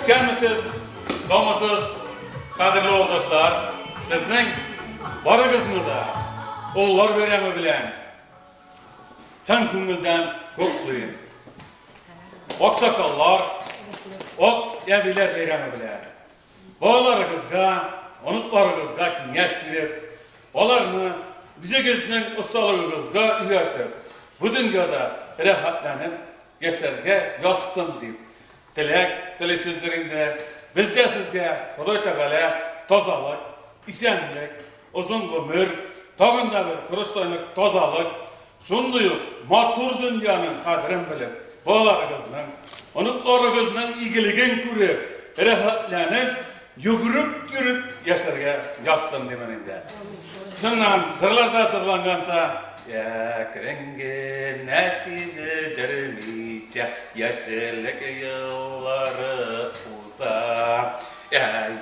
Sen misiniz? Olmasız, kadirli oğuldaşlar, sizning barıgızını da oğullar veremi bilen çan köngülden koklayın. Oksakallar, ok ebiler veremi bilen. Oğullarınızga, onutlarınızga kines verip, olarını bize gözünün ustalığınızga üretip, bu dünyada rehatlanıp, geçerge yazsın deyip, Dilek sizlerinde, biz de sizge Huday Teala tozalık, isenlik, uzun ömür, tağında bir kırıstoylık tozalık, şunduyup matur dünyanın kadrini bilip, oğullarınızın, onutlarınızın iyiligin görüp, rehatlanıp, yürüp yaşarga yazsın demeninde. Şundan tırlarda tırlangansa, Yakrengi nesizi dirmice, yaşırlık yılları uza.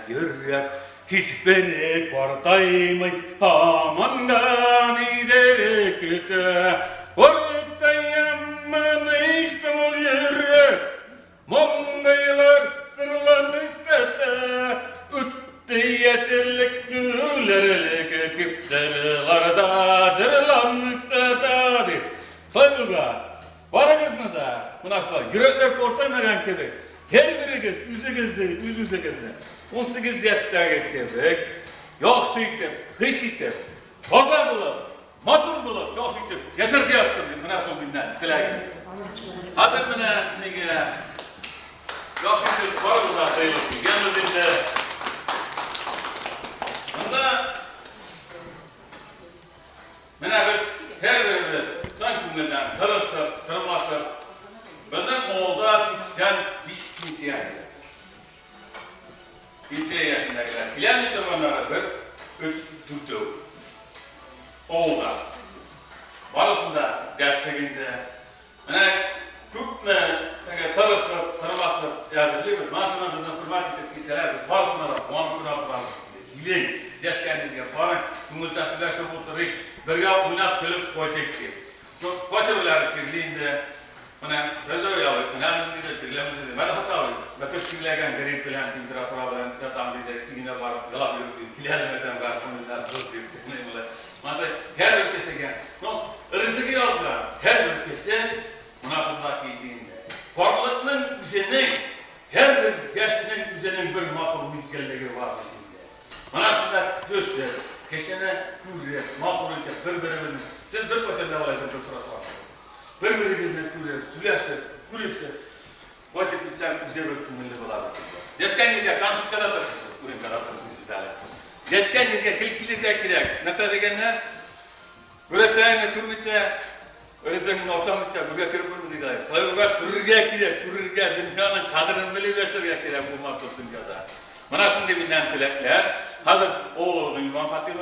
Yürek hiçbiri kortaymay, amandan ideri kütü. Kortayamın iştol yürek, mongaylar sırlandı istete. Üttü yaşırlık nülerlik küpterlarda dırlanmıştı. Sayılga, varınızda da münasılar, yürekler kortaymayan gibi, her biriniz yüzünüzde, 18 yaşta gibi, yok süйтіп, hıysitip, toza bulup, matur bulup, yok süйтіп, yaşar kıyasın münasılar binden, dileğim. Hazır mına, yok süйтіп, varınızda sayılırsın, yanınızda. Bunda, biz her birimiz can köngülden tırışıp, tırmaşıp, bizden oğulda 85 kimseye gider. 80 yaşındakiler, bilen bitirmenlere bir, 3, 4 oğulda. Barısında gazeteginde, köpme tırışıp, tırmaşıp yazılıyoruz. Maşına bizden hürmet edip giyseler, biz barısına da puanı gün altı varlık. Gideyin, deskendiğine, puanı köngülçası bilaşıp oturup, birge oynap kılıp koyacak ki. Koşarlar çirliğinde, ben de öyle yapayım, ben de çirlemedi dedi. Ben de hata olayım. Ben de çirlegen garip bilen, temperatüra bilen, yatam dedi, yine var, yalap yürüp, kilerlemeden var, konular, hızlı yürüp, mesela her ülkesi gen, rızıkı yazlar, her ülkesi münasırda giydiğinde, korkluğunun üzerine, her bir gençliğinin üzerine bir makul mizgelleri var dediğinde. Münasırda göster, keşene kürüye, makul ülke, birbiriminin, siz bir koçanda olayken bir sırası var. Birbirinizle kürüye, süleşir, kürüşür, vakit bizden güzel bir kümüllü bular. Desken yerine kansıp kadar taşırsınız, kürün kadar taşımışsınız hala. Desken yerine kilitlilikte kirek, nasıl degenler? Üreteceğine kürmüçe, öğretsenin olsamışça, kürüye kürüp kürmü dikkat. Sayılgaz kürürge kirek, dünyanın kadının bile gösterge kirek bu matur dünyada. Manasın debinden tilekler, hazır oğlunun imam hatibi,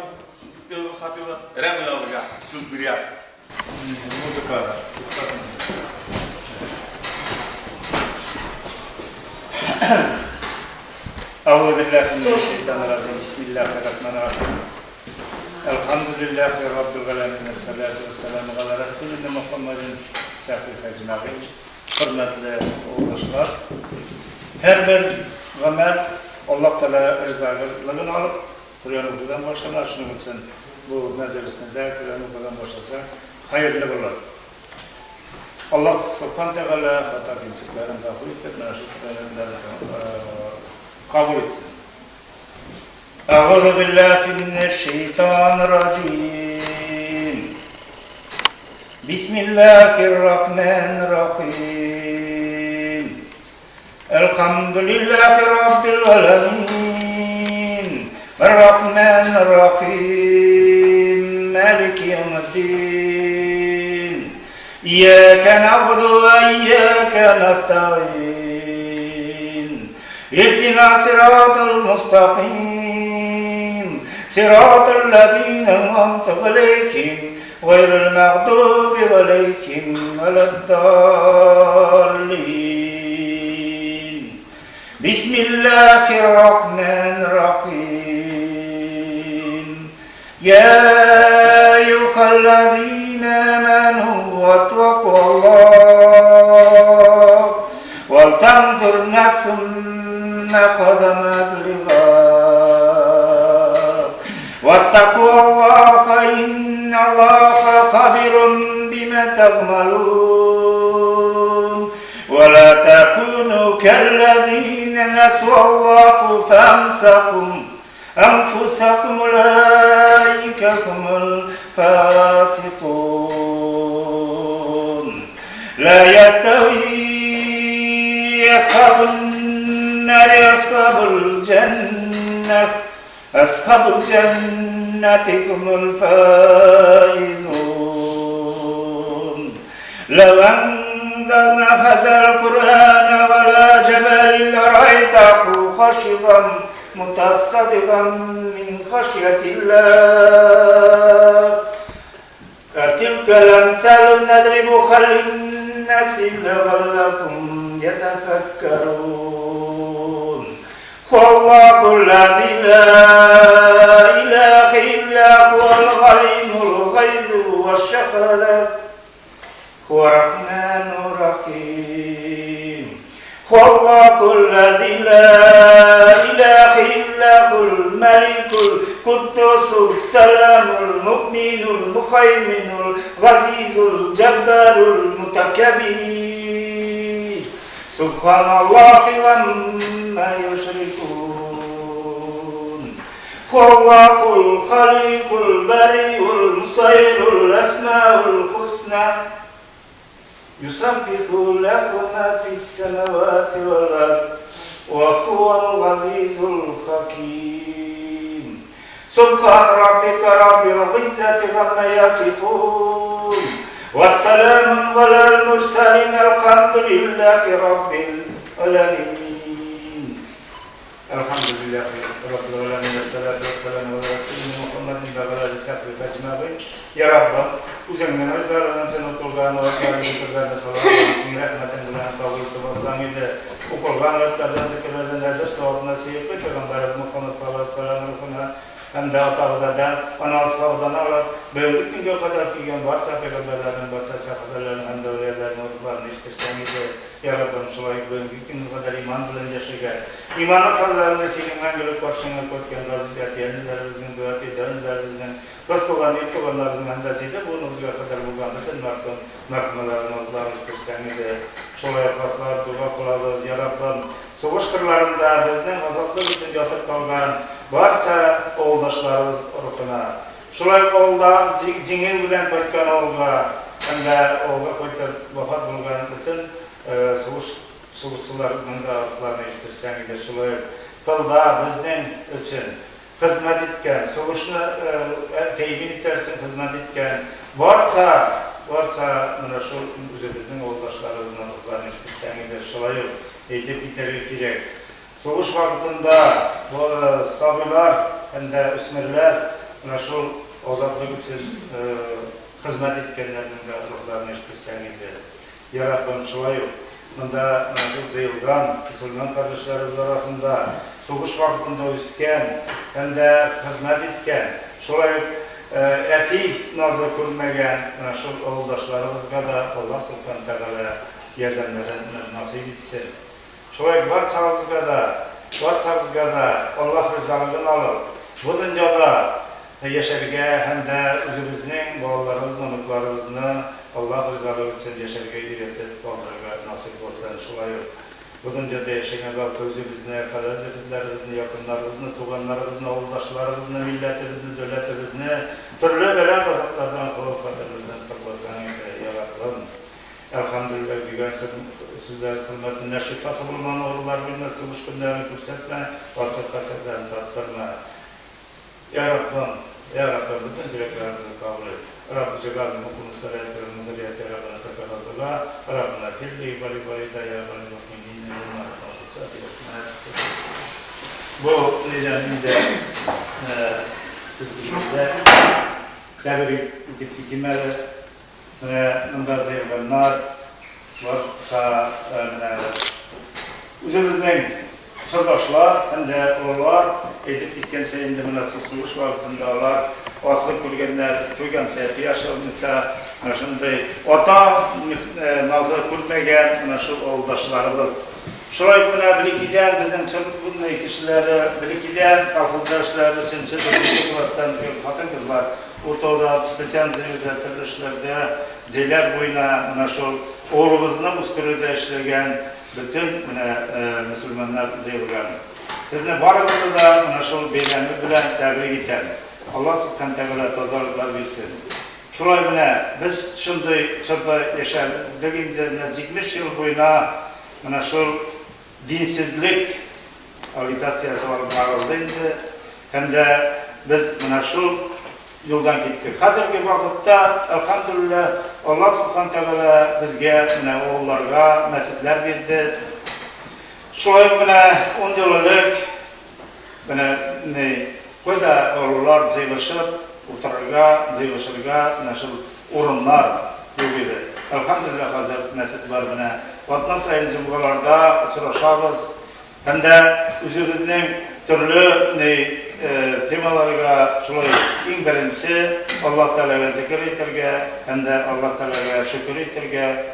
Remil Avru'ya söz bir yap. Muzika. Euzu billahi mineşşeytanirracim. Bismillahirrahmanirrahim. Elhamdülillahi rabbil alamin. Esselatu vesselamu ala resulina Muhammedin sahih ecmaîn. Hürmetli oğuldaşlar, her bir gamel Allah Teala rızalığını alıp Kur'an-ı başlar. Şunun için bu meclisinde Kur'an-ı başlasa hayırlı olur. Allah subhanahu teala hata kimselerin kabul etip naşitlerin kabul etsin. Euzu billahi mineşşeytanirracim. Bismillahirrahmanirrahim. Elhamdülillahi rabbil alamin. Errahmanirrahim. Maliki yevmiddin. İyyâke na'budu ve iyyâke nestaîn. İhdina sıratal mustakim. Sıratal lezîne en'amte aleyhim gayril mağdûbi aleyhim veleddâllîn. Bismillahirrahmanirrahim. Ya eyyuhellezîne âmenû واتقوا الله ولتنظر نفس قدم الرغاب واتقوا الله إن الله خبير بما تعملون ولا تكونوا كالذين نسوا الله أنفسكم أولئك هم الفاسقون لا يستوي أصحاب النار أصحاب الجنة هم الفائزون لو أنزلنا هذا القرآن على جبل لرأيته خاشعا متصدقا من خشية الله تلك الأمثال نضربها للناس لعلهم يتفكرون والله الذي لا إله إلا هو العليم الغيب والشهادة هو الرحمن الرحيم والله الذي لا إله إلا هو الملك القدوس السلام المؤمن المهيمن العزيز الجبار المتكبر سبحان الله عما يشركون والله الخالق البارئ المصور الأسماء الحسنى يسبح له ما في السماوات والأرض وهو العزيز الحكيم سبحان ربك رب العزة عما يصفون والسلام على المرسلين الحمد لله رب العالمين الحمد لله رب العالمين والصلاة والسلام على سيدنا محمد وعلى آله وصحبه أجمعين يا رب uzangan rizalardan okulgan okullardan salatın rahmetin bilen kabul kılmasamıydı. Okulganlardan zikirlerden hazır savab nasip et. Peygamberimiz Muhammed sallallahu aleyhi ve sellem hem de atağızadan ana ashabdan alıp böyle günge kadar kıygan barça peygamberlerin barça sahabelerinin hem de öylelerin okullarını iştirsemiydi. Ya Rabbim şulayı böyle günge kadar iman bilen yaşayın. İmanı kallarını silinmen gelip karşına koyken vaziyet yerlilerimizin, duat edenlerimizin Başkalarını ilkoğanlarının hendacıyla bu nuzga kadar bulgan bütün markmalarını Allah'ın istirsemiydi. Şolaya kaslar, dua kılarız, Ya Rabbim. Soğuş kırlarında bizden azaplı için yatıp kalgan barça oğuldaşlarımız ruhuna. Şolay oğulda cingil bilen koytkan oğulga, hem de oğulga koytkan vafat bulgan bütün soğuşçılarının da ruhlarını istirsemiydi. Şolay tılda bizden için hizmet etken, soğuşunu teybinlikler için hizmet etken, barça şu üzümüzün oğuldaşlarımızın ruhlarını istirsemiydi. Şolay eğitip bitirir gerek. Soğuş vaktinde sabırlar hem de üsmerler şu azaplık için hizmet etkenlerinin de ruhlarını istirsemiydi. Ya Rabbim şolay bunda zeyilgan, kısılgan kardeşlerimiz arasında soğuş vaktinde üsken hem de hizmet etken, şolay eti nazı kurmayan şu oğuldaşlarımızga da Allah subhanahu teala yardımlarını nasip etsin. Şolay barçamızga da Allah rızalığını alıp bu dünyada yaşarga hem de özümüzün, bağlarımızın, onuklarımızın Allah rızalığı için yaşarga üretip bağlarga nasip olsun. Şolay bu dünyada yaşayan özümüzün, kalazetlerimizin, yakınlarımızın, tuğanlarımızın, oğuldaşlarımızın, milletimizin, devletimizin türlü bela kazaklardan korkularımızdan saklasın. Ya Rabbim. Elhamdülillah diyen sizler hürmetine şifası bulunan oğullar bilmesi müşküllerini kürsetme, vatsız kasetlerini tattırma. Ya Rabbim, bütün dileklerimizi kabul et. Rabbi Celal'ın okulu salatlarını zürriyeti Rabbine tekarrardılar. Rabbine kirli bali ya bali muhminin bu necaminde sizlikte devri itip dikimeli Nundar zeyganlar varsa üzümüzden Çırdaşlar, hem de oğullar, edip gitkençe indi buna susuş vaktındalar, asılık kulgenler, tuygança, yaşalınca, şunday, ota nazı kurmegen, şu oğuldaşlarımız. Şurayı buna birikiden, bizim çocuk bunun kişileri, birikiden, kalkızdaşlar, üçüncü, dördüncü klastan hatın kızlar, ortada çıtıcan zirvede, türlü işlerde, zeyler boyuna, şu oğlumuzun üstürüde işlegen, bütün Müslümanlar zeyirgan. Sizni barımızda da şu beylemi bilen tebrik eten. Allah subhanahu teala tozalıklar versin. Şurayı biz şunday çırda yaşadığında 70 yıl boyuna şu dinsizlik agitasyası bağırıldı. Hem de biz şu yoldan gittik. Hazırki vakitte elhamdülillah Allah subhanahu teala bizge oğullarga mescitler verdi. Şurayı 10 yıllık koyda oğullar caylaşıp otururga, orunlar gibi. Elhamdülillah hazır mescit var. Vatna sayın cumhurlarda uçuruşağız. Hem de üzümüzün türlü temalarga şulay en birinci Allah Teala'ya zikir etirge, hem de Allah Teala'ya şükür etirge,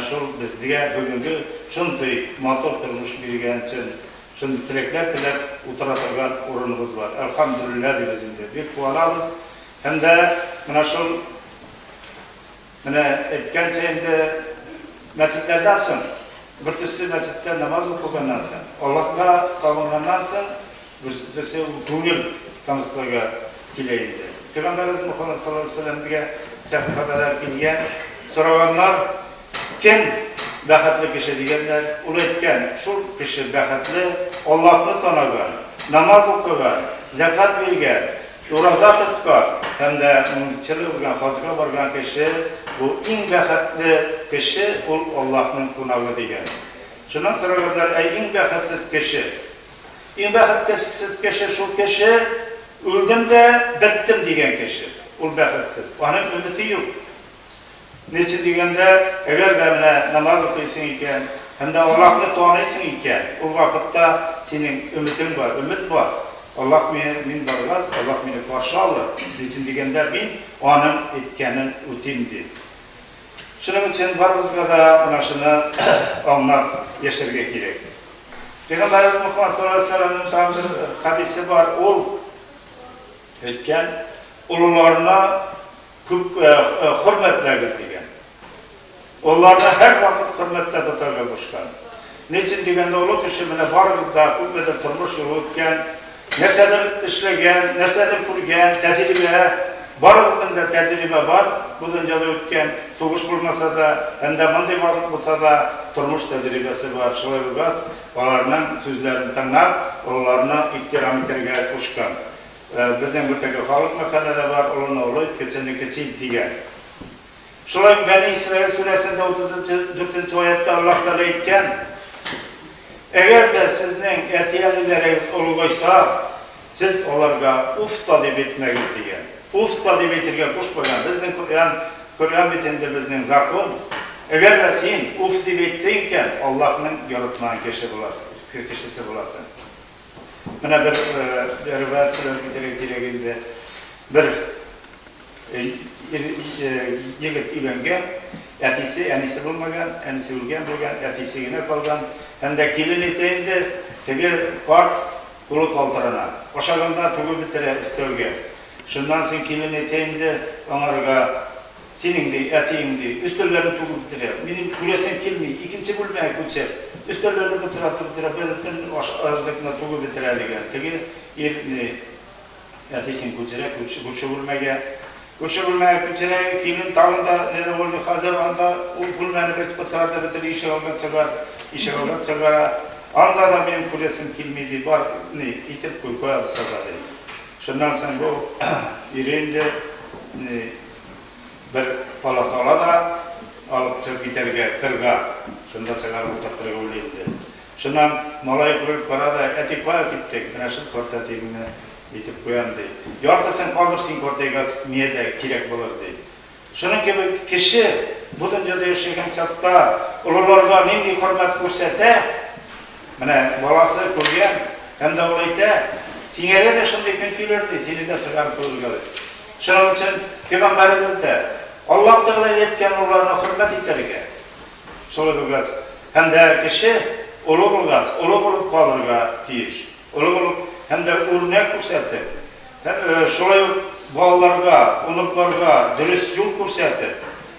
şul bizge bugünkü şunday matur turmuş bilgen için şunday tilekler tilep oturatırgan orunumuz var. Elhamdülillah bizimde bir kuvalabız. Hem de şul etken şeyinde mescitlerden sonra bir tüslü mescitte namaz okugandan sonra Allah'a kavungandan sonra bir tüslü gönül tanıslığa kileyindi. Peygamberimiz Muhammed sallallahu aleyhi ve sellem'e sahifeler kilgen soraganlar kim bəxtli kişi diyenler ulu etken şu kişi bəxtli Allah'ını tanıgan, namaz okugan, zekat vergen, Uraza tutkan, hem de mümkünçülük olgan, hacıga vargan kişi, bu en bəxtli kişi Allah'ın kunağı degen. Şundan sonra kadar, en bəxtsiz kişi. En bəxtsiz kişi şu kişi, öldüm de bittim degen kişi. O bəxtsiz. Onun ümidi yok. Niçin degende, eğer de namaz okuyorsun iken, hem de Allah'ını tanıyorsun iken, o vakitte senin ümidin var, ümit var. Allah min bargaz, Allah beni karşı alır. Niçin degende ben onun etkenin ötemdi. Şunun için barımızga da şunu anlar yaşarga gerek. Peygamberimiz Muhammed sallallahu aleyhi ve sellem'in tam bir hadisi var. O etken ulularına hürmetleriniz degen. Onlarına her vakit hürmette tutarga koşkan. Niçin degende ulu kişi barımızda kuvvete turmuş yolu etken, nersedir işlegen, nersedir kurgen, tecrübe, barımızdan da tecrübe var. Bu dünyada ötken, soğuş bulmasa da, hem de mınday vakit bulsa da turmuş tecrübesi var. Şolay bulgaz, onlarının sözlerini tanlar, onlarına ihtiram eterge koşkan. Bizden bu teki halık makalede var, onun oğlu geçenlik geçeyim degen. Şolay Beni İsrail suresinde 34. ayette Allah Teala etken, eğer de sizin etiyelileriniz olugaysa, siz onlarga ufta deb etmeniz degen. Ufta deb etirge koşmagan. Bizning Kur'an bitinde bizning zakon. Eğer de sen uf deb ettinken Allah'ın yaratman kişisi bulasın. Bana bir rivayet direginde bir yigit ilengen, enisi bulmagan, enisi ölgen, etisi yine kalgan, hem de kilin eteyinde tege kart kulu kaltırana. Oşağında tügü bitire üstölge. Şundan sonra kilin eteyinde onlarga senin de eteyim de üstöllerini tügü bitire. Benim küresin kilmeyi, ikinci bulmaya küçer. Üstöllerini bıçıratı bitire, belirtin arzakına tügü bitire degen. Tege etesin küçere, küçe bulmaya Kuşu bulmaya küçere, kilin tağında ne de oldu, hazır anda o bulmayanı bıçıratı bitire, işe algat çagara. Anda da benim kuresim kilmedi, var itip koyarız sadade. Şundan sonra bu yüreğinde bir palasala da alıp çık biterge, kırga. Şunda çagar utattırga öyleydi. Şundan malay kurul karada eti koya gittik, naşıp korta tegini itip koyandı. Yartasın kalırsın kortayga miyede kirek bulurdu. Şunun gibi kişi bu dünyada yaşayan çatta ulularga neyini hürmet korsete, Mine balası koygan, hem de olayda singere de şunday gün tüylerdi, seni de çıkarıp koyulgalı. Şunun için Peygamberimiz de Allah Teala yetken onlarına hürmet iterge. Şöyle bulgaç. Hem de kişi ulu bulgaç, ulu bulup kalırga tiyiş. Ulu bulup hem de örnek ko'rsatib. Şöyle bağlarga, unuklarga dürüst yol ko'rsatib.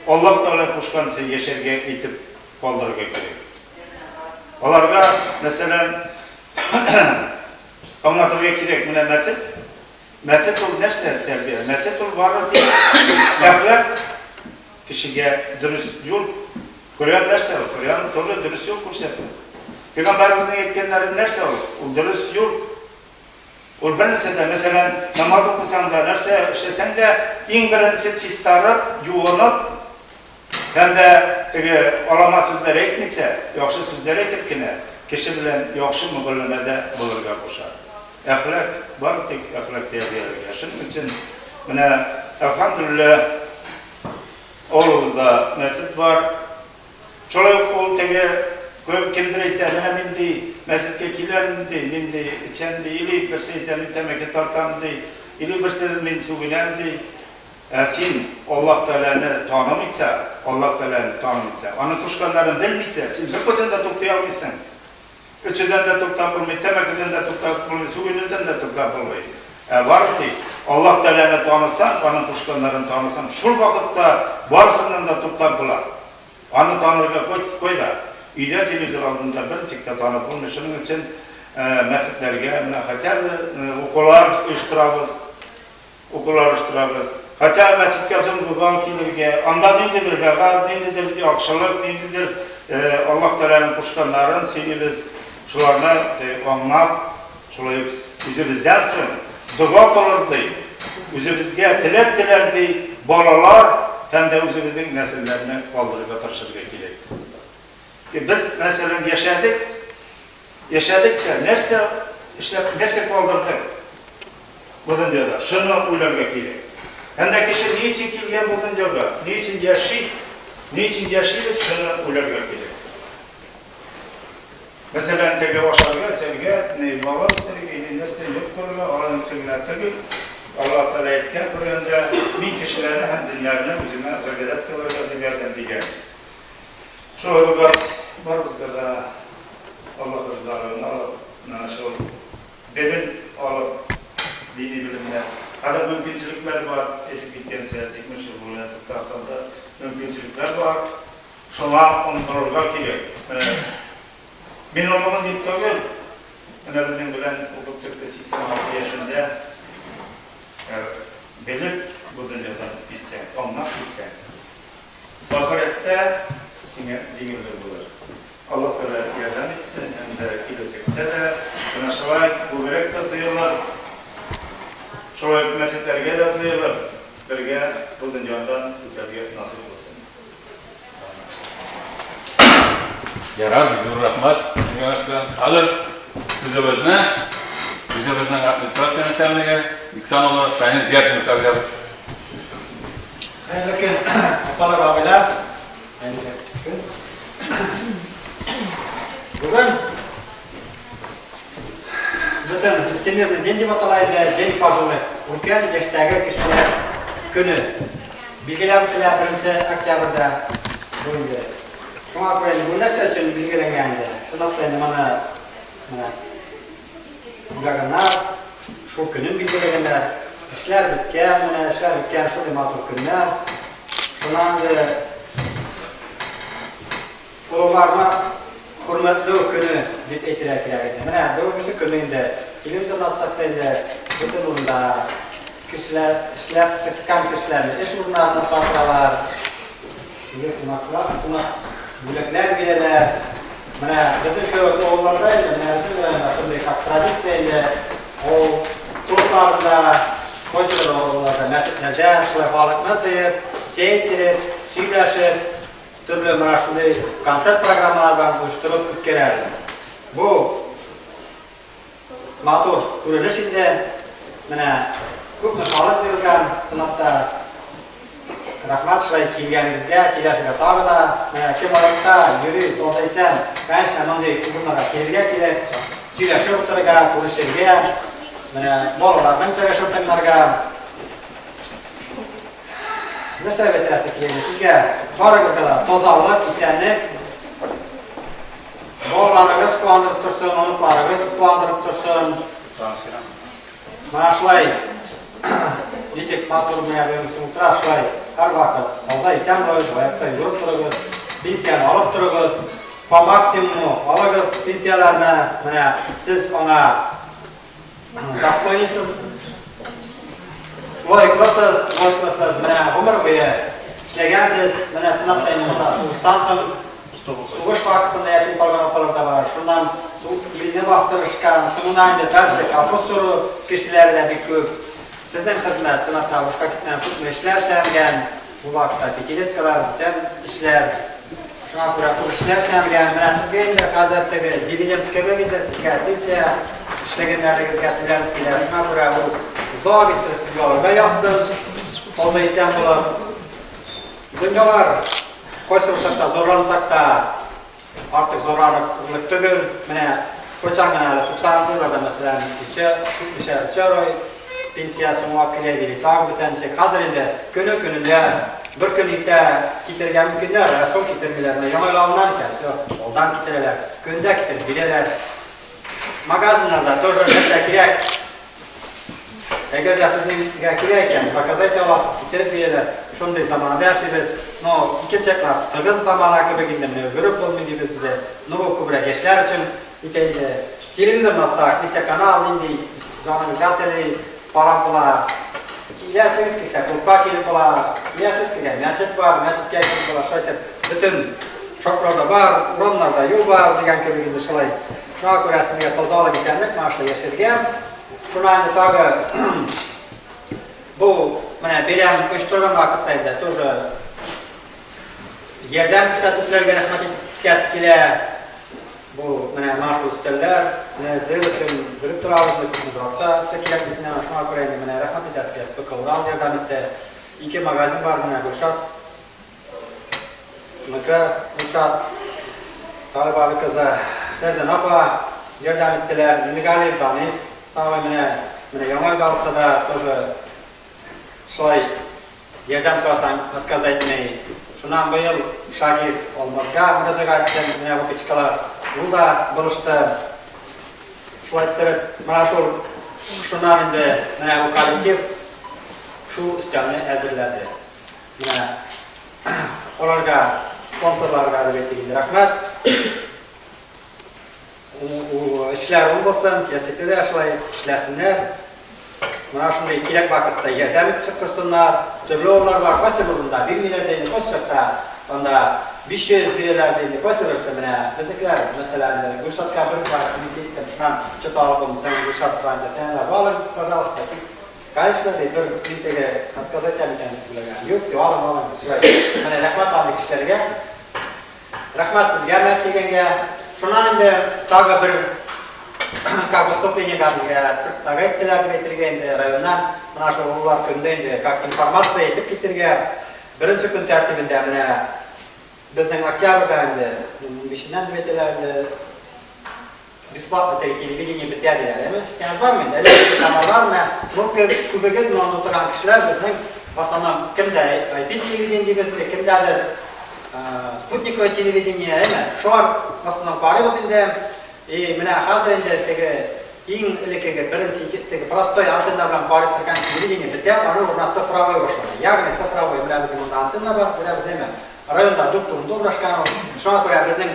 Allah Teala ko'shgancha yasharga etib qoldirga kerak. Onlarga mesela anlatırga kerak mine mescid. Mescid ol nerse terbiye. Mescid ol varır diye ahlak kişiye dürüst yol. Kur'an nerse o? Kur'an тоже dürüst yol ko'rsatadi. Peygamberimizin etkenleri nerse o? O dürüst yol. O bir nesede mesela namaz okusan da nerse işlesen de en birinci çistarıp, yuvanıp hem de alama sözler etmeyse, yaxşı sözler etipkine kişi bilen yaxşı mügüllemede bulurga koşar. Ahlak var tek ahlak terbiyelerge. Şunun için mine elhamdülillah oğlumuzda mescid var. Çolay ol tege koyup kimdir eyte, mine mindi, mescidge kilerindi, mindi, içendi, ili bir seyte temeki tartandı, ili bir seyte min sugilendi. Sen Allah Teala'nı tanımaysa, Allah Teala'nı tanımaysa, onun kuşkanlarını bilmeyse, sen bir koçunda tuktayamıyorsun. Üçüden de tuktapılmayı, temekiden de tuktapılmayı, suginiden de tuktapılmayı. Var ki Allah Teala'nı tanısan, onun kuşkanlarını tanısan, şu vakitte varsından da tuktapılar. Onu tanırga koy da, üyde televizyon aldığında bir çıkta tanıpılmış. Şunun için mescidlerge, okullar uyuşturabız. Hatta mescidge cımgıgan kilirge, anda nedir, gaz nedir, yakşılık nedir, Allah Teala'nın kuşkanların sevgiliz, şularına anlap, şulayı üzümüzden soň dua kılırdı, üzümüzge tilek tilerdi, balalar hem de üzümüzün nesillerine kaldırıp tırşırga gerek. Biz mesela yaşadık da nerse kaldırdık bu dünyada, şunu uylarga gerek. Hem de kişi niçin kilgen bu dünyada, niçin yaşayırız şunu uylarga gerek. Mesela tege başarıga, içerge, bağlar içerge, nerse yokturga, alanın içerge tege, Allah Teala etken Kur'an'da min kişilerine hem zinlerine üzüme zırgıdat kılırga zinlerden diger. Şu hırgat var bizde da Allah rızalığını alıp, şu bilim alıp, dini bilimler. Hazır mümkünçülükler var, esip bitken seyircikmiş yılgına tutartanda mümkünçülükler var. Şuna onu kurulga gerek. Ben olmamın deyip tağır, bizim bilen okup çıktı 86 yaşında bilip bu dünyadan gitsen, anlap gitsen. Ahirette sana zingilir bulur. Allah Teala yardım etsin, hem de gelecekte de buna şahit bu gerek de zıyırlar. Şahit mescitlerge de zıyırlar. Birge bu dünyadan öterge nasip olsun. Yarar, güzel rahmat. Hazır Sözümüzün administrasyon içerisinde İksan olarak benim ziyaretimi kabul ediyoruz. Hayırlı gün, apalar abiler. Bugün bütün Hüseyin'in Cendi Batalay'da Cendi Pazılı ülke yaştaki kişiler günü bilgilendiler 1 Oktyabır'da bugün. Şuna koyun, bu nesne için bilgilengendi. Sınıfta bana Bugünler, şu günün bilgilengenler, işler bitken, şu limatur günler, şundan kurullarına hürmetli günü deyip etiraklar edin. Bugünkü gününde, televizyon asaklarıyla bütün urunda kişiler, işler çıkan kişilerin iş urunlarına çarpıralar, bülekler verirler. Bizim köy oğullardaydı, bizim tradisiyle o turlarında, koşular oğullarda, mescitlerde, şöyle balıkına çayıp, suylaşıp, türlü konser programlardan oluşturup ütkileriz. Bu matur kuruluşunda köp balık çayılgan sınıfta rahmat şulay kelganingizga, kelasiga tag'i da kim oyoqda yurib, tozaysan, qancha bunday kunlarga kelgan kerak. Сөйләшеп утырырга, күрешергә, менә балаларның сөйләшүләргә. Нәрсә әйтәсез килде сезгә? Барыгызга да тазалык, исәнлек. Балаларыгыз куандырып торсын, оныкларыгыз куандырып торсын. Менә шулай ничек матур белән утыра шулай һәр вакыт таза исән булыгыз, аякта йөреп торыгыз, пенсияны алып торыгыз. По максимуму алыгыз пенсияларны, менә сез аңа достойнысыз, лайыклысыз, менә гомер буе эшләгәнсез, менә сынаптан сугыштан соң, сугыш вакытында ятим калган апалар да бар. Шуннан илне бастырышкан, соңыннан инде дальше колхоз чоры кешеләр дә бик күп. Сезнең хезмәт сынапта башка китмәгән күп эшләр эшләнгән, бу вакытта пятилеткалар, бүтән эшләр. Шуңа күрә күп эшләр эшләнгән. Менә сезгә инде хәзер теге дивиденд кебек инде сезгә пенсия эшләгәннәрегезгә түләнеп килә. Шуңа күрә бу узак итеп сезгә алырга язсыз, таза исән булып. Дөньялар кайсы вакытта зарлансак та артык зарланырлык түгел. Менә кайчан гына 90 елларда мәсәлән 3-4 ай пенсия соңлап килә дип тагы бүтәнчек. Хәзер инде көне-көнендә bir gün irtə kitirgən mümkünlər, son kitirgilərinə yamaylanlar ikən, oldan kitirələr, gündə kitir, bilələr. Magazinlarda тоже nəsə kirək. Əgər ya sizinlə kirəykən, zakazayt alasız, kitirib bilələr. Şunday zamanda yaşayırız. No, iki çəklər, tığız zamana köbəkində görüb olmayınız bizə. No, bu kubra geçlər üçün itəyində televizorun atsaq, neçə kanal indi, canımız qatəli, parampula, İləsiniz ki, klubqa kelib olar, İləsiniz ki, məçid var, məçidgə kelib olar, şöyle bütün çoklarda var, uranlarda yol var, degan köbegində şılay. Şuna görə sizə tozalıq isənlik maaşla yaşırgən. Şuna indi tağı bu, berəm, öştürgən vaxtdaydı, тоже yerdən kürsətüçlərə rəhmət edib kəsi kilə. Bu, maaşı üstələr, cəl üçün bilib durağızdı, duraqça səkilək bitmə, şuna görə indi rəhmət edəsi kəsi bu Kavral yerdən etdi. İki magazin var, Gülşat, Gülşat, Talib abi kızı, Sezen Abba yerdən etdilər, Nimiqali, Danis, tabi Yamal qalsa da, şulay yerdən sorasan atkaz etməyi. Şundan bu yıl Şagif olmazga, müracaat etdim, bu piçkalar burada buluştu. Şulay ettirib, şundan indi, bu kollektiv şu üstəlini əzirlədi. Onlarga, sponsorlarga əlbəttə rəhmət. İşlər olmasın, gerçəkdə də şulay işləsinlər. Şunday kirək vaxtda yerdən bitişib qırsınlar, tövrü onlar var, qoysa burunda 1 milyar deyini, qoysa çoxda 500 milyarlar deyini, qoysa versə bizniklər, məsələn, Gülşat Qəbriz var, komiteyikdən şunan çötə alıb olmuşsan, Gülşat Sıvayında fənələ bağlı, pazarlıqda ki, qayışla deyib, bir komiteyge atkazat təmikənlik biləyən, yox, alım, rəhmət alıq işlərə, rəhmət siz gəlmək kelgəngə, şunan indi dağı bir как выступление bizga taga etdiler deb aytilgan rayondan mana shu ular kunda endi как informatsiya etib ketirgan birinchi kun tartibida mana bizning oktyabrda endi 5-dan deb aytilardi bесплатно televideniye bitadilar, ishkangiz bormi endi elektrik kanallarni bu ko'bigiz bilan o'tirgan kishilar bizning masalan kimda IP televideniye deymiz, kimdadir sputnikovое televideniye, shular masalan borimiz endi Менә хәзер инде теге иң элеккеге беренче теге простой антенна белән барып торган телевидение бетә, аны урна цифровой башлана. Ягъни цифровой белән безнең монда антенна бар, беләбез әмма. Районда доктор урнашкан, шуңа күрә безнең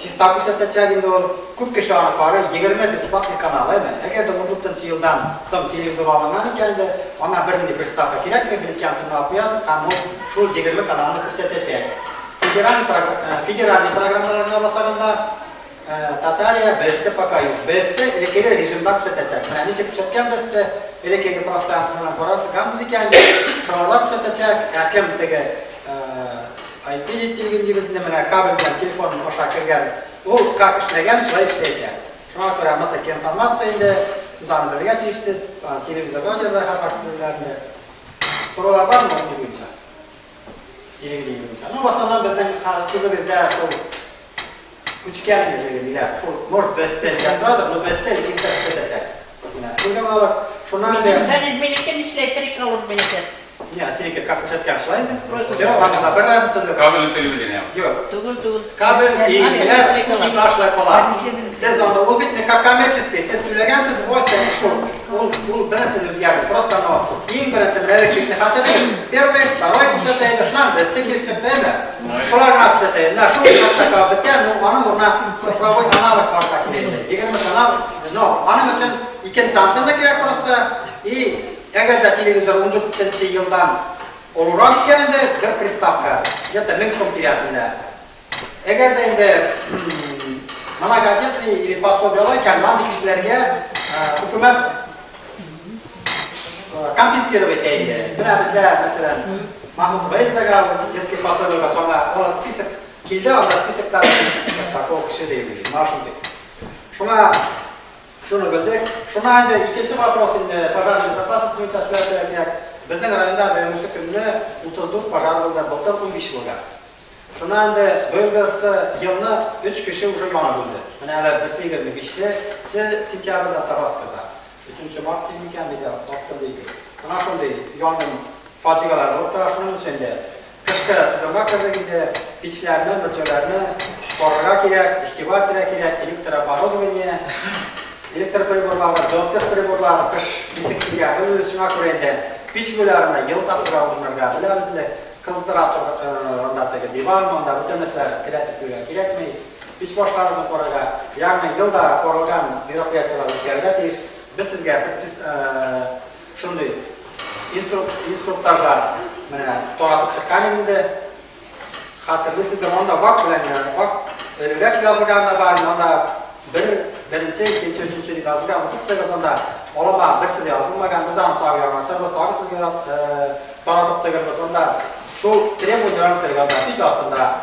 чиста күрсәтәчәк инде ул күп кеше аныклары 20 бесплатный канал, әмма. Әгәр дә 14 елдан соң телевизор алынган икән дә, ана бернинди приставка кирәкми, билет антенна куясыз, һәм ул шул 20 каналны күрсәтәчәк. Федеральный программаларына басарында Татария, Бесте пока yok. Beste elekege rejimdə күрсәтәчәк. Менә ничек күрсәткән Beste elekege просто антеннадан барасы гансыз икән, шуларда күрсәтәчәк. Әкем теге IP телевидениесендә менә кабель белән телефон аша кергән. Ул как эшләгән, шулай эшләячәк. Шуңа күрә мәсәлән информация инде сез аны белергә тиешсез. Телевизор, радиода һәр вакытларда Sorular var mı onun boyunca? Ilgili boyunca. Ama basandan bizden halkı bizde şu küçük yerleri bile şu mort bestel yatradır, no bestel kimse çetecek. Şundan alıp şundan da Ben meneken işlettirik kalır meneken. ya seninki kapışat karşılaydı. Все, bana bir rahatsızlık. Kabel televizyon ya. Yok. Tugul. Kabel ilgiler üstünü karşılay kolay. Sezonda ol bitne как коммерческий, siz tüylegensiz oysa şu ol birisi özgərdi. Просто no ең birinci məleklikni hatırlayın. Первый, второй кусатaydı. Şundan destek girecek değil mi? Şular kapışataydı. Na şu hatta biten onun orna sıfıravoy analog var takileydi. 20 kanal. No, onun için ikinci antena gerek orası и eğer de televizor 14 yıldan olarak iken de bir приставка, где-то 1000 сом тирясында. Eğer de indi monogazetli или пособияларken bandı kişilerge hükümet компенсировать eydi. Buna bizde mesela Mahmut Bayezdaga eski пособияларга sonra olan spisak kildi, onda spisaklar o kişi değildi, marşundu. Şunu bildik. Şuna indi ikinci vопросын пожарной безопасности участвует. Bizning rayonda bugünkü kunda 34 пожар bo'ldi, былтыр 15 bo'lgan. Shuna indi bölgesi yilni 3 kishi уже yonib bo'ldi. Mana hali 25 sentyabrda Taraskada. 3 mart ekan dedi, Taraskada edi. Mana shunday yong'in fojialar bo'ldi. Shuning uchun de qishki sezonga kirganda pechlarni, butchalarni qoriga kerak, ishchilar kerak, elektr оборудование, elektr priborlar, javobgar priborlar qish bitikliga o'zishga ko'ra Piç bölərində yıl tapdıraq onlarga biləmizdə qızdıraq ondadagi divan, onda bütün məsələr kerakmi? Piç başlarımızın qoraga, yani yılda qorulgan meropiyatiyalar o'tkazilgan deyish, biz sizga shunday instruktajlar to'g'ritib chiqqaningda xatirlaysizlar, onda vaqt bilan vaqt yozilganda bor, onda birinchi, ikkinchi, uchinchi yozilgan, o'tib olama birisi yazılmagan, biz anlatıyorlar. Biz tabi sizge tanıtıp çıkırız. Onda şu tribunlarını tırganda piç aslında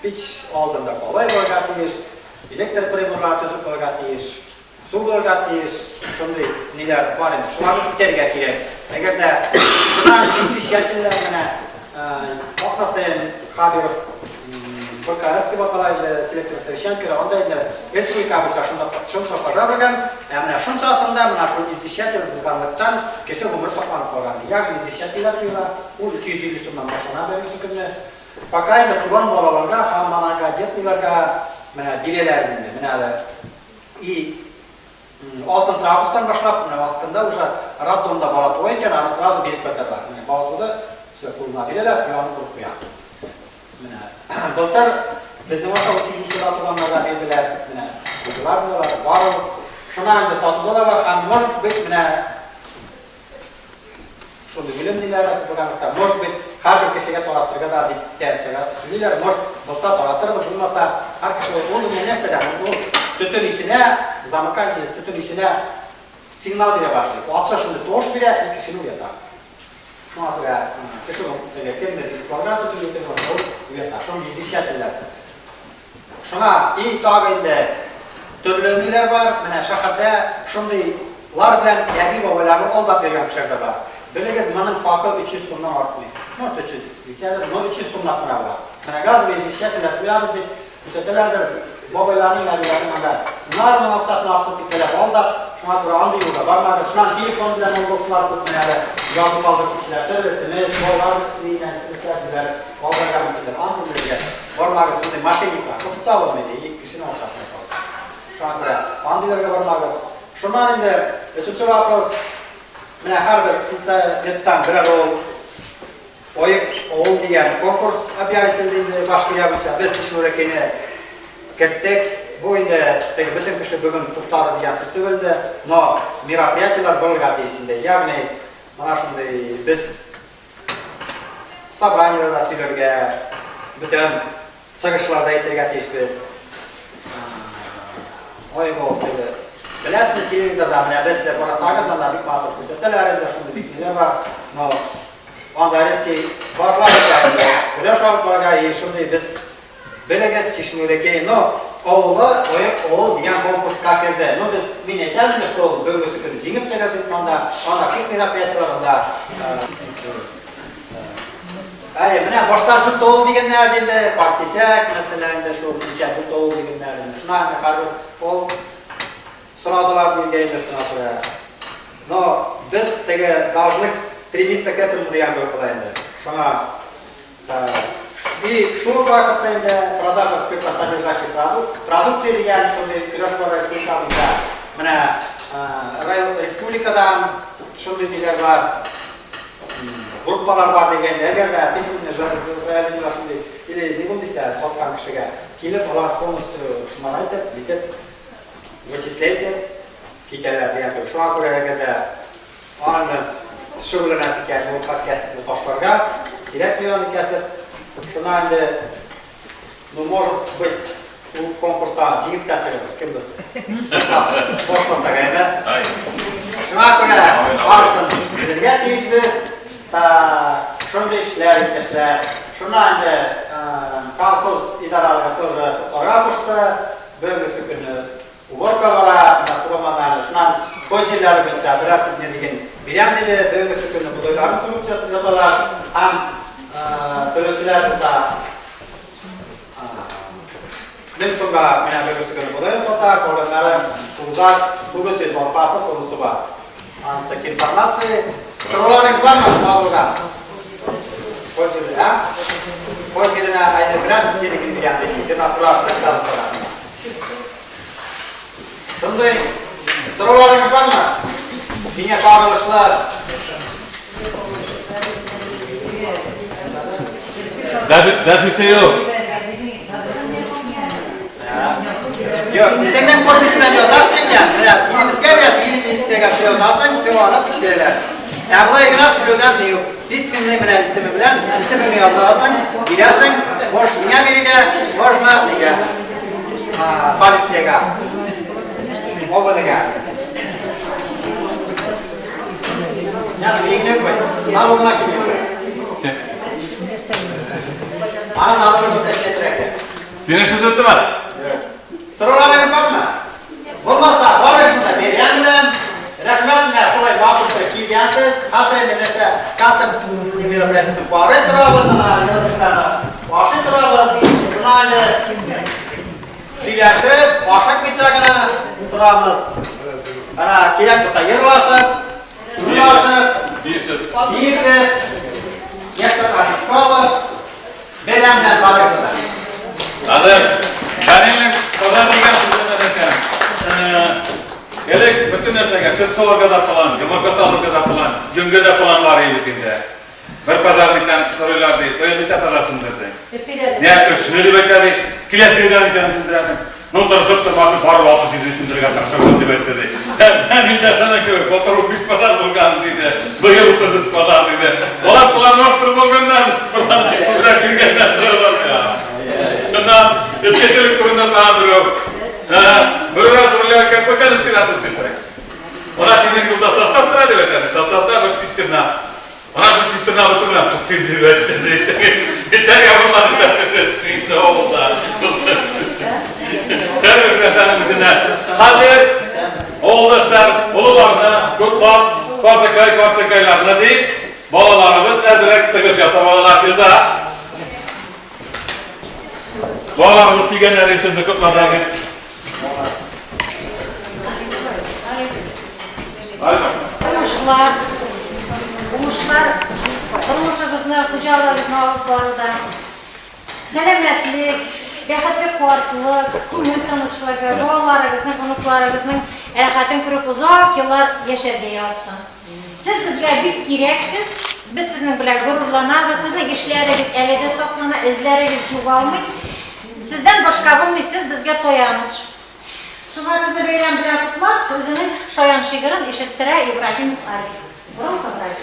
piç aldığında kolay bölgatiyiz, elektrik pribonlar tüzük bölgatiyiz, su bölgatiyiz, şimdi neler var idi. Şuları biterge gerek. Eğer de şundan izvi şekillerine bakmasayın Habirov БКС бакалайды селектор совещанкера, онда енді республика бойынша шынша пожар болған, мына шыншасында мына шул извещатель болғандықтан кеше өмір соқпанып қойған. Яғни извещательлер жиыла, ол 250 сомнан башына бөлгісі күні. Пока енді туған балаларға, хаманаға, детниларға берелерінде, мына и 6 августтан башлап, аскында уже роддомда бала туа екен, аны сразу беріп кетерлер. Бала туды, все қолына берелер, ұяны тұрып қоян. Былтыр біздің оша 8-ші атылғанларға берділер, бұдылар болар, бар ол. Шына әнді сатыда да бар, һәм может быть, шуды білімділер бұғанлықта, может быть, har bir kişiye to'rattırga da diktatçıga söyleyler, может, болса to'rattırmız, bulmasa, har kişi onu nerede o tütün işine, zamыкание, tütün işine signal bire başlayıp, o açsa şunu toş bire, ilk kişini uyatar. Şuna tıra, kişi kendine korga tütün uyatar, şunu izleyişetler. Şuna iyi tabiinde türlüler var, şehirde şundalar bilen yabi babalarını aldap veriyor kişilerde var. Böylece zamanın hakkı 300 sondan artmıyor. Ne 300? Liseler, ne 300 sondan var. Gaz ve izleyişetler duyarız bir müsettelerdir. Babalarının yabilerinin anda. Bunlar bunun akçasını akçatıkları aldap, şuna tıra andı yolda. Varmadı, şuna telefon bilen olduqçılar tutmayarı, yazıp aldık kişiler, törvesini, soğular, neyden, seslerciler, baldarlarınkiler, antilerler. Varmadı, şimdi maşenikler, tutukta olmaydı, ilk kişinin akçasını saldı. Şu an tıra, antilerge varmadı. Şundan indi, üçüncü vapros, her bir silsiletten birer oyuk oğul diyen konkurs abiyaretildiğinde başka yapınca biz kişi örekeyine gittik. Bu indi bütün kişi bugün tutarı diyen sütü öldü. No, merapiyatçılar bölge değişinde. Yani bana şimdi biz sabraniyarda sürürge bütün çıkışlarda yeterge değiştiyiz. Oyuk oldu. Bilesiniz televizorda, biz de burası ağızdan bir batır küsettelerinde şimdi bitkiler var. Onda ki varlar içerisinde. Böyle şu an şimdi biz Belegez kişinin örekeyi, oğul degan konkursga kirdi. Ну biz men aytamiz, shu bugungi kuni jingib chiqardik onda, ko'p meropриятияларда. Mana boshqa turda oğul deganlar endi partisak, masalan, shu necha turda oğul deganlar. Shunaqa har bir oğul so'radilar deydi shunaqa. Но biz tege должны стремиться к этому degan bo'ladi. Shuna и шу вакытта инде продажа спиртосодержащих продукции деган шундай Күрәшбай республикабызда менә республикадан шундай ниләр бар, группалар бар дигәндә, әгәр дә письменный заявление шундай или не булдыйса соткан кешегә килеп алар полностью шумарайтып, битеп, вычисләйтеп китәләр дигән. Шуңа күрә әгәр дә алар шөгыльләнәсе икән, ул кәсепне ташларга кирәкми аны кәсеп. Шуңа инде, ну может быть, у конкурста жеңип чыгабыз, ким билсин. Бошласак әйме. Шуңа күрә барысын билергә тиешбез. Шундай эшләр, иптәшләр. Шуңа инде колхоз идаралары тоже тотларга кушты. Бүгенге көне уборка бара, настроенлар, шуннан көчеләр буенча бераз не дигән. Бирәм диде, бүгенге көне будайларын сүрүп чыктылар. Һәм төлөчүлөр болса мен сонга менә бүгүнкү көне будай сота коллектары тузак бүгүн сөз орпасы сонусу бар. Ансак информация сорауларыңыз бармы алга? Көчелер, а? Көчелерне айда biraz келген дигән сен асыраш сора. Шундай сорауларыңыз бармы? Диңе чагылышлар. Здравствуйте. Yok, senden korkusuna yazarsan ya, ilimizge biraz ilimizge yazarsan, sevana tekşirirler. Ya bu ekran sürüden diyor, disiplinle bilen ismi bilen, ismini yazarsan, gidersen, boş niye birine, boşuna birine, polisiye obalıga. Yani bilgiler koy, naloguna gidiyor. Ana naloguna teşekkür ederim. Senin söz öttü mü? Sorularınız var mı? Olmazsa varırsınız. Diyen bilen, rahmetine şolay vakıfları kiygensiz, hazırında mesela kasım meropриятиясын пары тұрабыз, башы тұрабыз, şuna ile сөйләшіп, ашық бечагына тұрабыз. Ана керек болса ерлашып, тұрашып, бейішіп, ешкі арискалып, беремден барырсыздар. Hazır. Benim kadar diyen sözüne bakın. Elek bütün nesnege, süt soğurga da falan, yumurta sağlıkga da falan, güngü de falan var eğitimde. Bir pazarlıktan soruyorlar değil, öyle neçe pazarısındır değil. Ne üçünü bekledi, kilesinden içerisindeydim. Notları süttür başı barı altı dizisindire kadar şokun dibette değil. Ben illa sana köy, oturup bir pazar bulgan dedi, böyle utasız pazar dedi. Ola kulağın ortur bulganlar, falan bırak bilgenler duruyorlar ya. Şundan ötkeçilik kurunda tahammülü. Böyle sorularken koçan iskiler tutmuşlar. Ona dinleyin yolda sastav tıra devetler. Sastavda bir sistemna. Ona şu sistemna oturma tutturdu vetti. Geçer yapılmadı saklaşır. Ne oldu? Her bir insanımızın hazır oğuldaşlar, ulularına, kutlar, kvartakaylarına değil, balalarımız ezerek çıkış yasa balalar kıza. Balalarımız kilgenlerin sizni kutladığınız. Uşlar, turmuşunuzni, xo'jalig'ingizni olib bordi. Salomatlik, rohatli qortlik, ko'ngil tinchligi, bolalaringizning, unuqlaringizning rohatini ko'rib uzoq yillar yasharga yozsin. Siz bizga bek keraksiz, biz sizning bilan g'ururlanamiz, sizning ishlaringiz elida saqlanadi, izlaringiz yo'qolmaydi. Sizdan boshqa bo'lmaysiz, bizga to'yamiz. Shunga sizni bayram bilan qutlab, o'zining shoyan shigirini eshittira Ibrohim Aliyev. Громко говорите.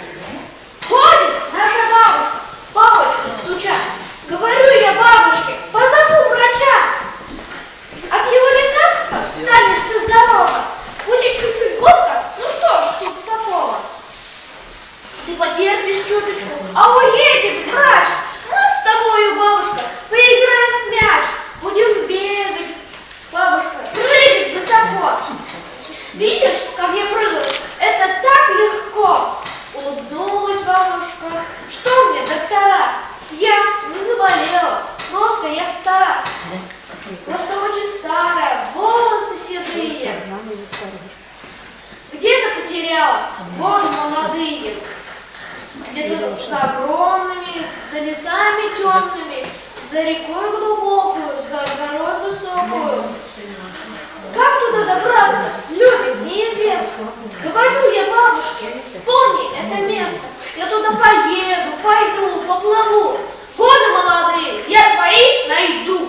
Ходит наша бабушка, папочку стучат. Говорю я бабушке, позову врача. От его лекарства станешь ты здорова. Будет чуть-чуть горько, ну что ж тут такого? Ты потерпишь чуточку, а уедет врач. Мы с тобою, бабушка, поиграем в мяч. Будем бегать, потеряла. Годы молодые. Где-то за огромными, за лесами темными, за рекой глубокую, за горой высокую. Как туда добраться? Любит, неизвестно. Говорю я бабушке, вспомни это место. Я туда поеду, пойду, поплыву. Годы молодые, я твои найду.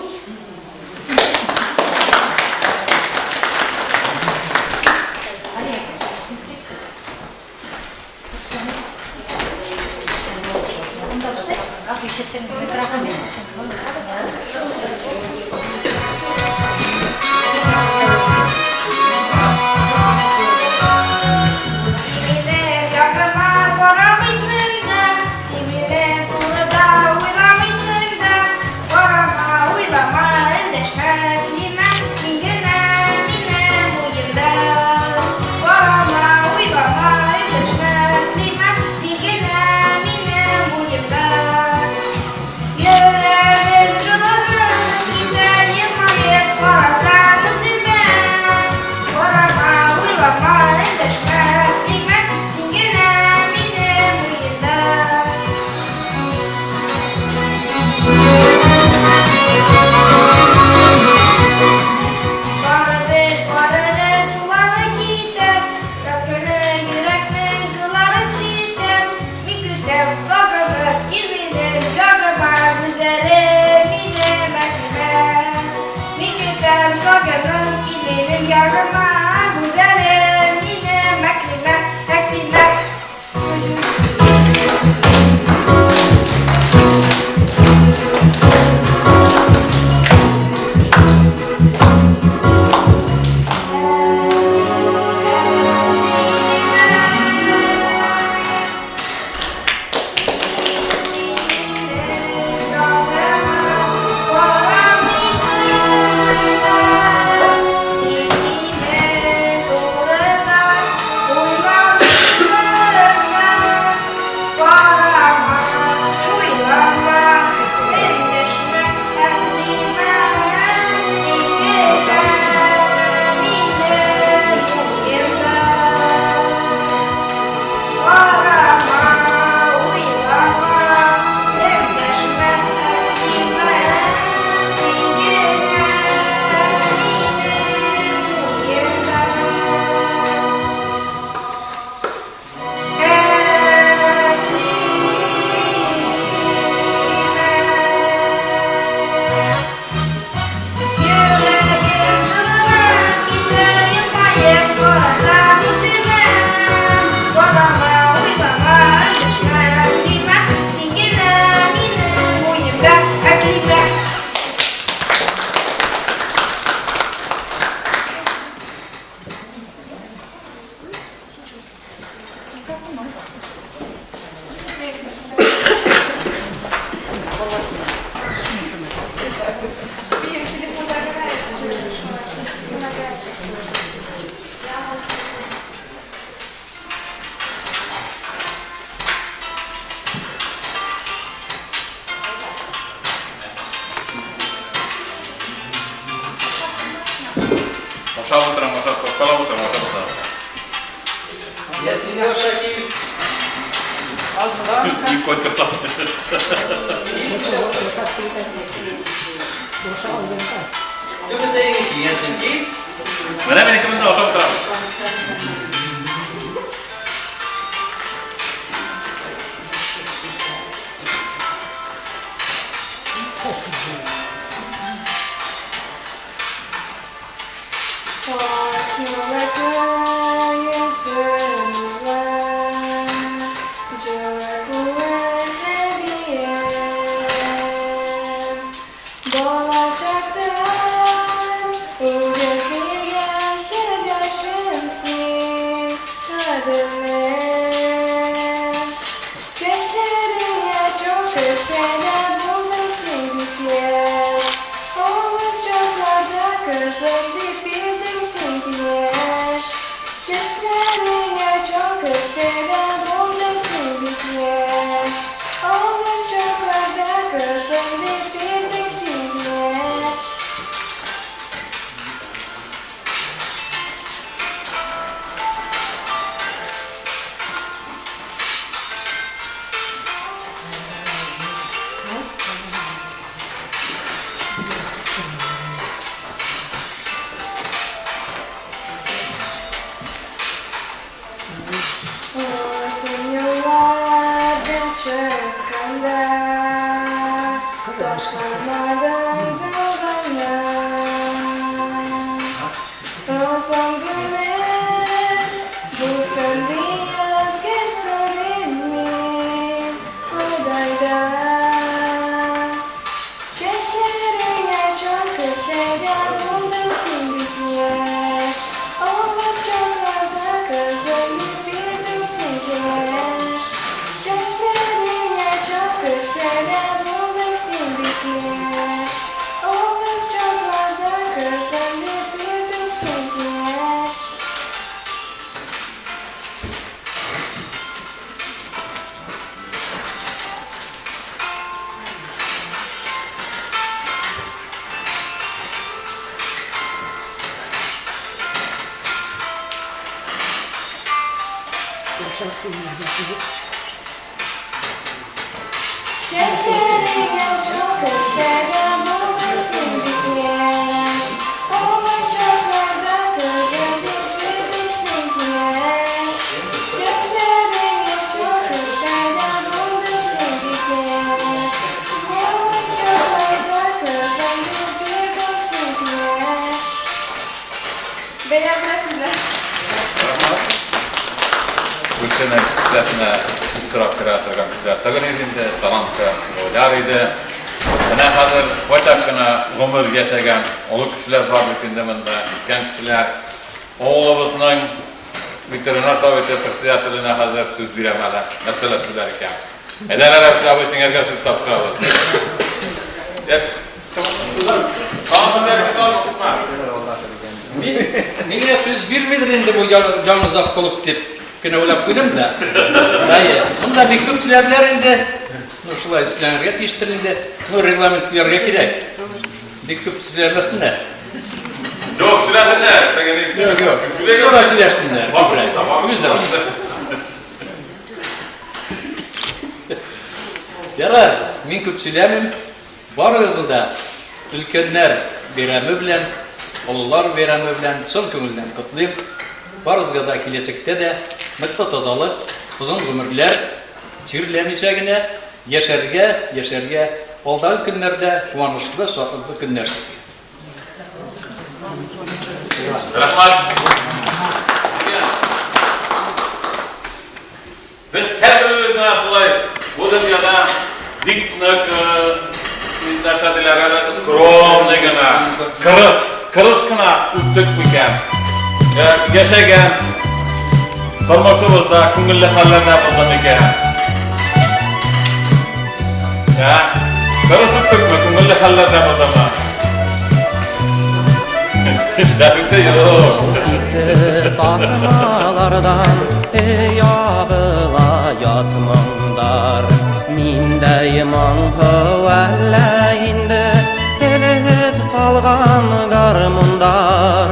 Я сидел шаги. Не контр. Ты бы дай мне ясенки. Mana beni kimin daha çok taraf? Just let me Uzun yıllardır çıkkanda taşlardan dalgalar Razan günler bulsan diyip gel sorayım Haydayda Çeşlerine çakır sevdan buldum sindik yaş Ağlar çorlarda kazanıp bildim sinkeş Çeşlerine çakır sevdan buldum sindik yaş Ağlar çorlarda kazanıp bildim sinkeş Çeşlerine çakır sevdan buldum sindik yaş Ağlar çorlarda kazanıp bildim sinkeş Çeşlerine çakır sevdan buldum sindik yaş Ağlar çorlarda kazanıp bildim sinkeş Beyler burası sizler. Bu sene sizesine sırak kıratırgan kişiler tagın edinde talantka oylar idi. Bana hazır koçakına ömür yaşayan olu kişiler var bütünde bunda, bitken kişiler oğlumuzun veterinar sovyeti presidentliğine hazır söz bilemeler, mesele söyler iken. Ederler hepsi abi sinirge söz tapşıralım. Kanun dergisi almadık mı? Mine söz bilmedir indi bu yalnız af kolup dip. Kine oylap koydum da. Hayır. Bunda bir köpçülerler indi. Şulay sizlerine yetiştirinde. Reglamentlerge gerek. Bir köpçülerlesinler. Yok, süresinler. Yok. Sonra silersinler. Güzel. Yarar, min köpçülerim var hızında ülkenler veremi bilen, olular veremi bilen, son köngülden kutlayıp, barızga da gelecekte de mutlu tozalık, uzun ömürler, çürlemeyeceğine, yaşarga, oldağı günlerde kuvanışlı, sohbetli günler sizi. Rahmat. Biz her birimiz nasılay bu dünyada diknak müddesadilere skromligana, kırıskına üttük biken, yaşayan turmuşumuzda köngüllü hallerine buldum iken. Kırıs üttük mü köngüllü hallerine buldum mu? Yaşıkça yok. Tatmalardan yağıla yatmamdar Mindeyman hüvelleyinde telet kalgan garmundar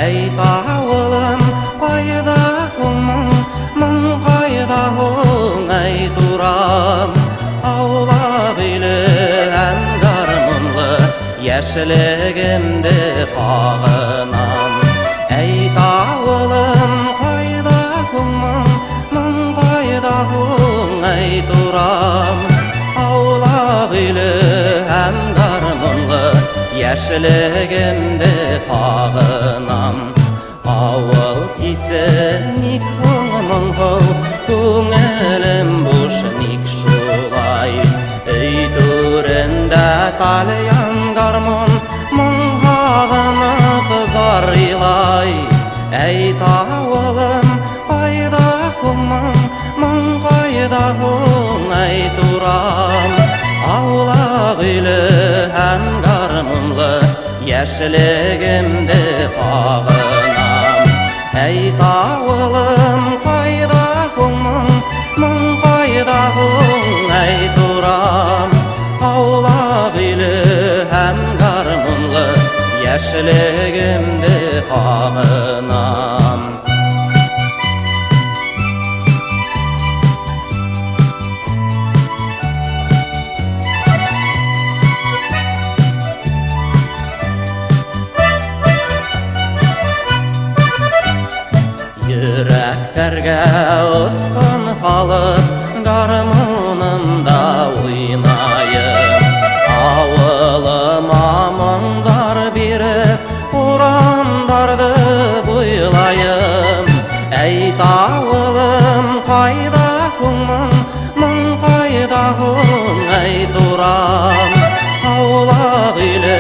Ey tağılım kaydahım kaydahım ey duram Ağla bilem garmınlı Yaşligimdi ağınam Ey dağılım kaydahım kaydahım ey duram Ağla bilem garmınlı Yaşligimdi ağınam Ağıl isenik hımın hıl Küngelim buşnik şulay Ey durende talyan garmon Mınhağını kızar ilay Ey tağılım kaydahım kaydahım ey duram Ağla bilhem garmınlı Yaşligimdi ağınam Ey tağılım kaydahım kaydahım ey duram Ağla bilhem garmınlı Yaşligimdi ağınam Derlerge ıskın halıp garmınımda oynayım Avılıma mındar biri urandardı buylayım Ey tavılım kayda hımın mın kayda hım ey duram Avlaq ili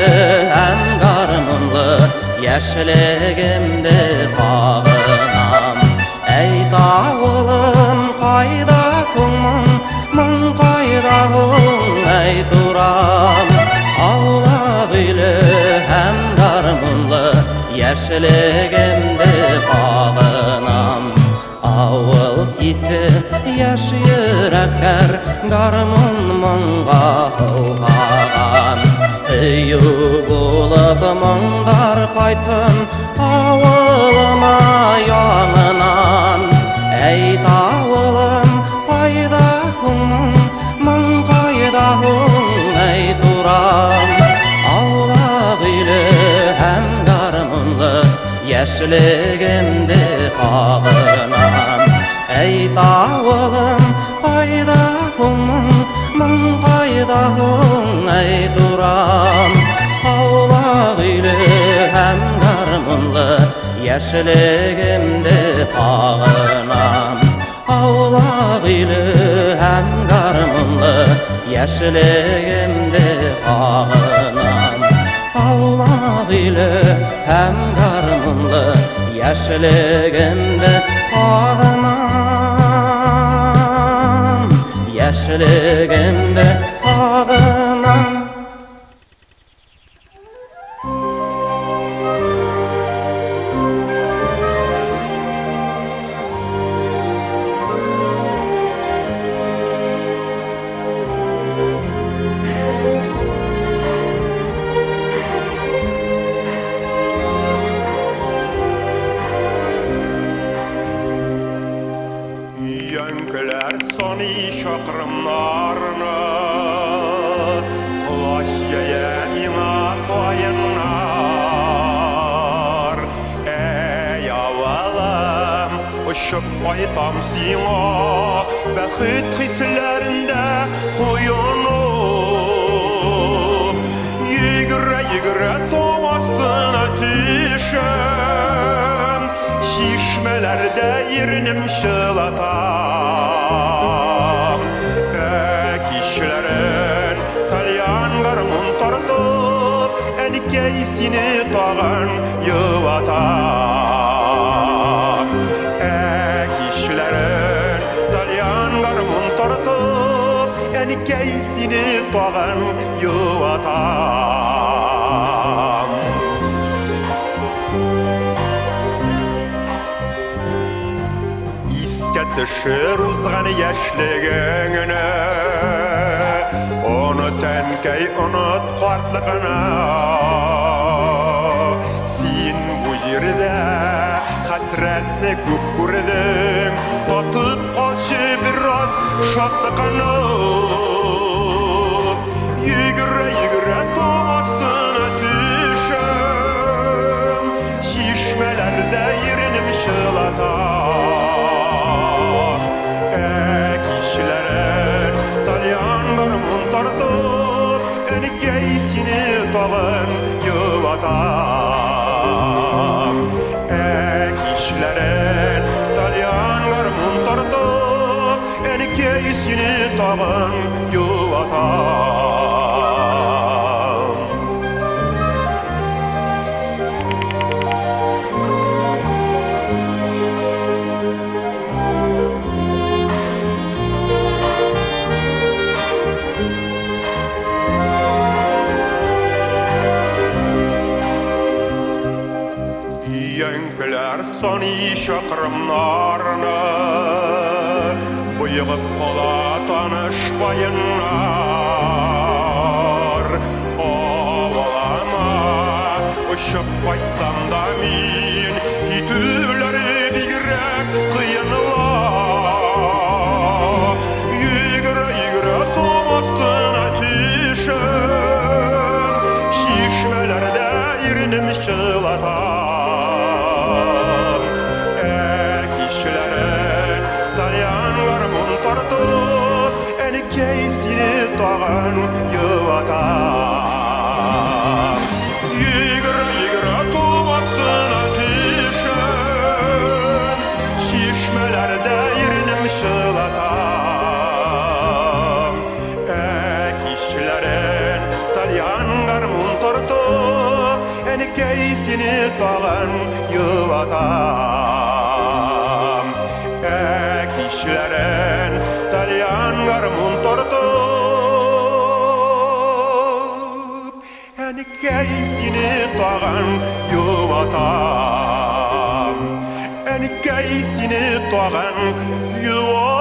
hem garmınlı Yaşligimdi tağınam Ey tağılım kayda hımın Mın kayda hım ey duram Avlaq ili hem garmınlı Yaşligimdi tağınam Avıl isi yaş yürekler Garmın mınga hılğağan Hüyü bulup mıngar kaytın Avılıma yanınan Ey tağılım kayda hımın Mın kayda hım ey duram Avlaq ili hem garmınlı Yaşligimdi tağınam Ey tağılım kayda hımın Mın kayda hım ey duram Avlaq ili hem garmınlı Yaşligimdi tağınam Avlaq ili hem garmınlı Yaşligimdi tağınam Avlaq ili hem garmınlı Yaşligimdi tağınam Yaşligimdi tağınam Yönküler soni şakırımlarını Kulaş yeye ina koyunlar Ey avalım uçup baytam sina Bəxit hislerinde koyunup Yigre yigre doğasına düşüm Şişmelerde yerinim şılatam Kişilerin talyan garmın tartıp Enikeysini tağın yıvatam Kişilerin talyan garmın tartıp Enikeysini tağın yıvatam Düşür uzğan yaşligini Onu tenkey unut qartlıqını Sen bu yerde hasretni köp gördün Batıp qalşı biraz şatlıqını Yigre yigre doğastına düşüm Şişmelerde yerinim şılatam Enikeysini tağın yıvatam Kişilerin talyanlarımın tartıp Enikeysini tağın yıvatam Yönküler soni şakırımlarını Bıyıgıp kola tanışbayınlar Ovalama uçup baytsam da min Hitüleri bigrek kıyınlar Yigre yigre tomasına düşüm Şişmelerde yerinim şılatam Kişilere keysini tağan yuvatam. Yigre yigre tuvattına düşen, şişmelerde yerinim şılatam. Ekişlerin talyan garmun tortup, eni keysini tağan yuvatam. Ekişlerin talyan garmun tortup, eni keysini tağan yuvatam. Eni keysini tağan yuvatam.